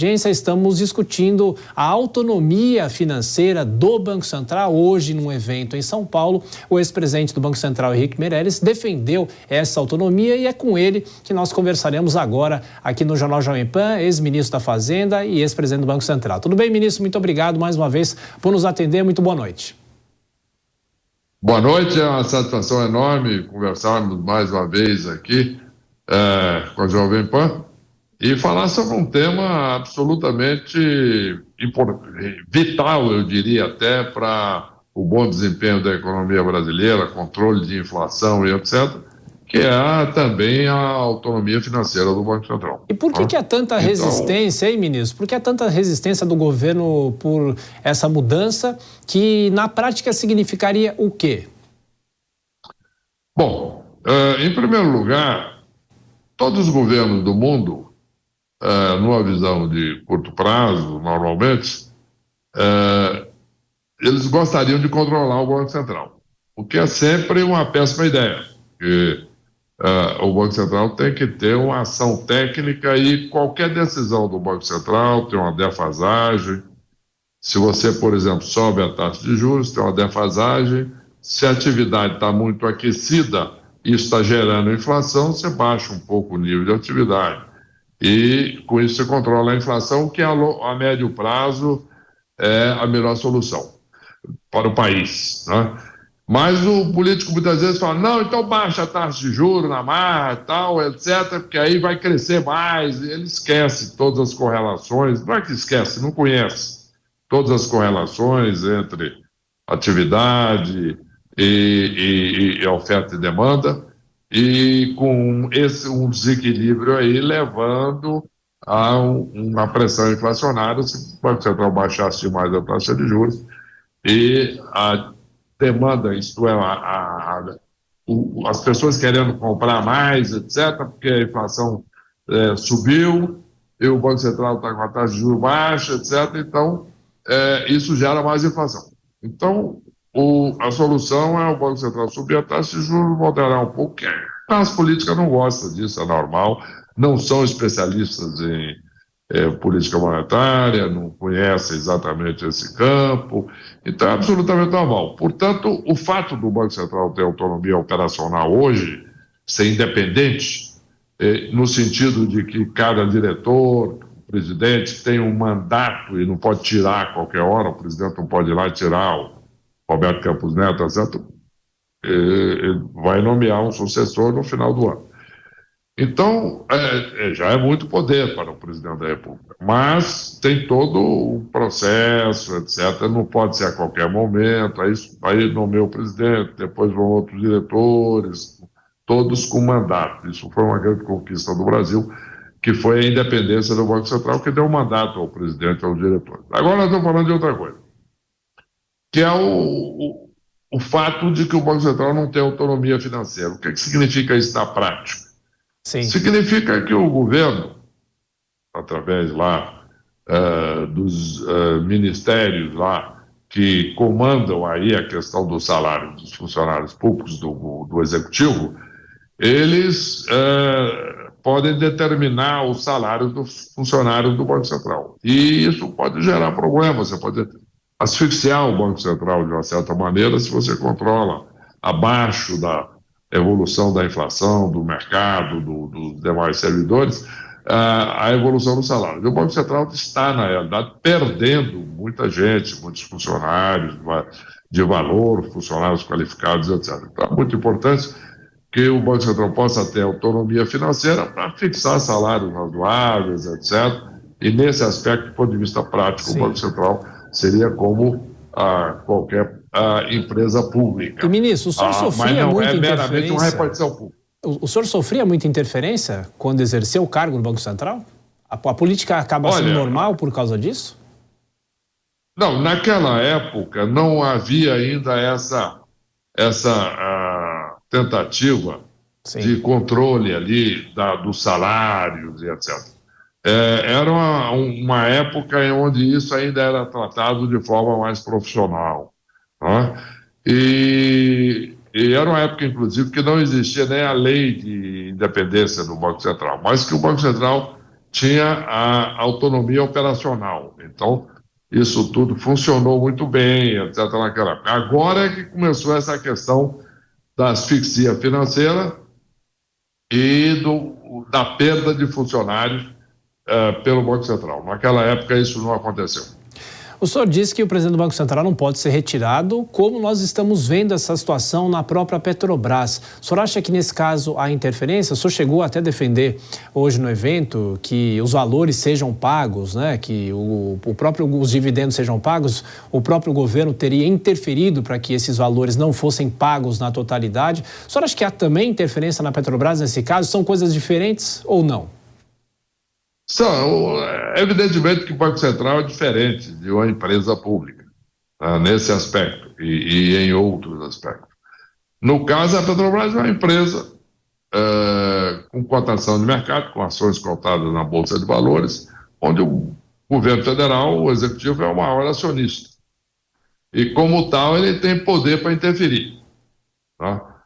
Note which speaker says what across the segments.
Speaker 1: Audiência, estamos discutindo a autonomia financeira do Banco Central. Hoje, num evento em São Paulo, o ex-presidente do Banco Central, Henrique Meirelles, defendeu essa autonomia e é com ele que nós conversaremos agora aqui no Jornal Jovem Pan, ex-ministro da Fazenda e ex-presidente do Banco Central. Tudo bem, ministro? Muito obrigado mais uma vez por nos atender. Muito boa noite.
Speaker 2: Boa noite, é uma satisfação enorme conversarmos mais uma vez aqui com a Jovem Pan e falar sobre um tema absolutamente vital, eu diria até, para o bom desempenho da economia brasileira, controle de inflação e etc., que é também a autonomia financeira do Banco Central.
Speaker 1: E por que há tanta resistência, hein, ministro? Por que há tanta resistência do governo por essa mudança que, na prática, significaria o quê?
Speaker 2: Bom, em primeiro lugar, todos os governos do mundo, numa visão de curto prazo, normalmente, eles gostariam de controlar o Banco Central, o que é sempre uma péssima ideia, porque o Banco Central tem que ter uma ação técnica e qualquer decisão do Banco Central tem uma defasagem. Se você, por exemplo, sobe a taxa de juros, tem uma defasagem. Se a atividade está muito aquecida, isso está gerando inflação, você baixa um pouco o nível de atividade. E com isso você controla a inflação, que a médio prazo é a melhor solução para o país, né? Mas o político muitas vezes fala, não, então baixa a taxa de juros na marra, tal, etc., porque aí vai crescer mais. E ele esquece todas as correlações, não é que esquece, não conhece todas as correlações entre atividade e oferta e demanda, e com um desequilíbrio aí levando a uma pressão inflacionária. Se o Banco Central baixasse mais a taxa de juros e a demanda, isto é, as pessoas querendo comprar mais, etc., porque a inflação subiu e o Banco Central está com a taxa de juros baixa, etc., então isso gera mais inflação. Então, a solução é o Banco Central subir a taxa de juros, moderar um pouco. A classe política não gosta disso, é normal, não são especialistas em política monetária, não conhecem exatamente esse campo, então é absolutamente normal. Portanto, o fato do Banco Central ter autonomia operacional hoje, ser independente, no sentido de que cada diretor, presidente tem um mandato e não pode tirar a qualquer hora, o presidente não pode ir lá e tirar o Roberto Campos Neto, etc., vai nomear um sucessor no final do ano. Então, já é muito poder para o presidente da República, mas tem todo um processo, etc., não pode ser a qualquer momento, aí nomeia o presidente, depois vão outros diretores, todos com mandato. Isso foi uma grande conquista do Brasil, que foi a independência do Banco Central, que deu mandato ao presidente e aos diretores. Agora nós estamos falando de outra coisa, que é o fato de que o Banco Central não tem autonomia financeira. O que significa isso na prática?
Speaker 1: Sim.
Speaker 2: Significa que o governo, através lá dos ministérios lá que comandam aí a questão do salário dos funcionários públicos do Executivo, eles podem determinar os salários dos funcionários do Banco Central. E isso pode gerar problemas, você pode asfixiar o Banco Central de uma certa maneira se você controla abaixo da evolução da inflação, do mercado, dos demais servidores, a evolução do salário. O Banco Central está, na realidade, perdendo muita gente, muitos funcionários de valor, funcionários qualificados, etc. Então, é muito importante que o Banco Central possa ter autonomia financeira para fixar salários razoáveis, etc. E, nesse aspecto, do ponto de vista prático,
Speaker 1: Sim.
Speaker 2: O Banco Central seria como qualquer empresa pública.
Speaker 1: E, ministro, o senhor sofria muita interferência? Mas não é meramente
Speaker 2: uma repartição pública.
Speaker 1: O senhor sofria muita interferência quando exerceu o cargo no Banco Central? A política acaba sendo normal por causa disso?
Speaker 2: Não, naquela época não havia ainda essa tentativa de controle ali dos salários e etc. Era uma época onde isso ainda era tratado de forma mais profissional, né? E era uma época, inclusive, que não existia nem a lei de independência do Banco Central, mas que o Banco Central tinha a autonomia operacional. Então, isso tudo funcionou muito bem, etc. naquela época. Agora é que começou essa questão da asfixia financeira e da perda de funcionários pelo Banco Central. Naquela época isso não aconteceu.
Speaker 1: O senhor disse que o presidente do Banco Central não pode ser retirado, como nós estamos vendo essa situação na própria Petrobras. O senhor acha que nesse caso há interferência? O senhor chegou até a defender hoje no evento que os valores sejam pagos, né? Que os dividendos sejam pagos. O próprio governo teria interferido para que esses valores não fossem pagos na totalidade. O senhor acha que há também interferência na Petrobras nesse caso? São coisas diferentes ou não?
Speaker 2: Evidentemente que o Banco Central é diferente de uma empresa pública, nesse aspecto e em outros aspectos. No caso, a Petrobras é uma empresa com cotação de mercado, com ações cotadas na Bolsa de Valores, onde o governo federal, o executivo, é o maior acionista. E, como tal, ele tem poder para interferir. Tá?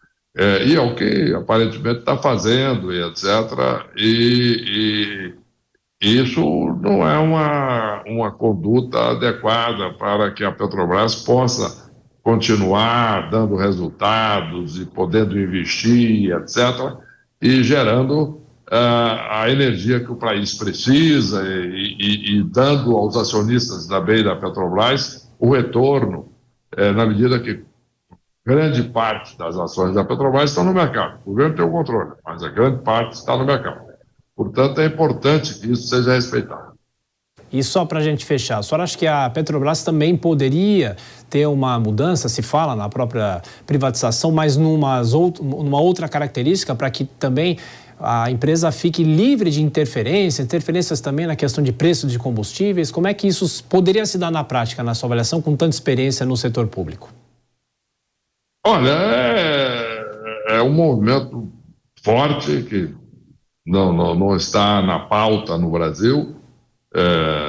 Speaker 2: E é o que aparentemente está fazendo, e etc. Isso não é uma conduta adequada para que a Petrobras possa continuar dando resultados e podendo investir, etc., e gerando a energia que o país precisa e dando aos acionistas também da Petrobras o retorno, na medida que grande parte das ações da Petrobras estão no mercado. O governo tem o controle, mas a grande parte está no mercado. Portanto, é importante que isso seja respeitado.
Speaker 1: E só para a gente fechar, o senhor acha que a Petrobras também poderia ter uma mudança, se fala na própria privatização, mas numa outra característica para que também a empresa fique livre de interferências também na questão de preço de combustíveis? Como é que isso poderia se dar na prática, na sua avaliação, com tanta experiência no setor público?
Speaker 2: Olha, é um movimento forte que não está na pauta no Brasil,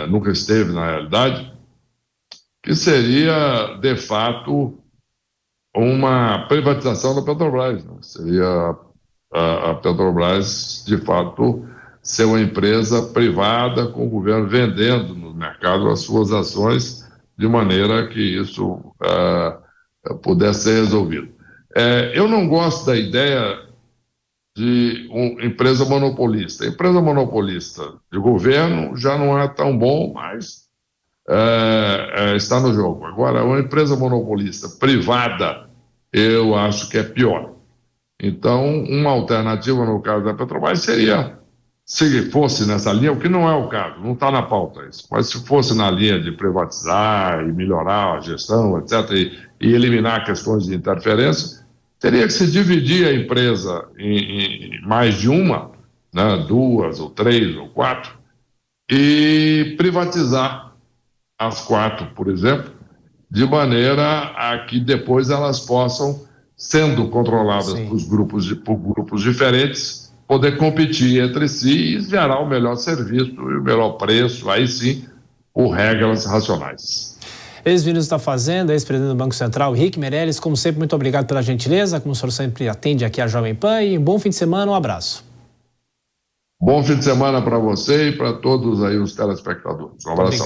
Speaker 2: nunca esteve na realidade, que seria, de fato, uma privatização da Petrobras. Né? Seria a Petrobras, de fato, ser uma empresa privada com o governo vendendo no mercado as suas ações de maneira que isso pudesse ser resolvido. Eu não gosto da ideia de uma empresa monopolista. A empresa monopolista de governo já não é tão bom, mas está no jogo. Agora, uma empresa monopolista privada, eu acho que é pior. Então, uma alternativa no caso da Petrobras seria, se fosse nessa linha, o que não é o caso, não está na pauta isso, mas se fosse na linha de privatizar e melhorar a gestão, etc., e eliminar questões de interferência, teria que se dividir a empresa em mais de uma, né, 2 ou 3 ou 4, e privatizar as 4, por exemplo, de maneira a que depois elas possam, sendo controladas por grupos diferentes, poder competir entre si e gerar o melhor serviço e o melhor preço, aí sim, por regras racionais.
Speaker 1: Ex-ministro da Fazenda, ex-presidente do Banco Central, Henrique Meirelles, como sempre, muito obrigado pela gentileza, como o senhor sempre atende aqui a Jovem Pan, e um bom fim de semana, um abraço.
Speaker 2: Bom fim de semana para você e para todos aí os telespectadores. Um abraço.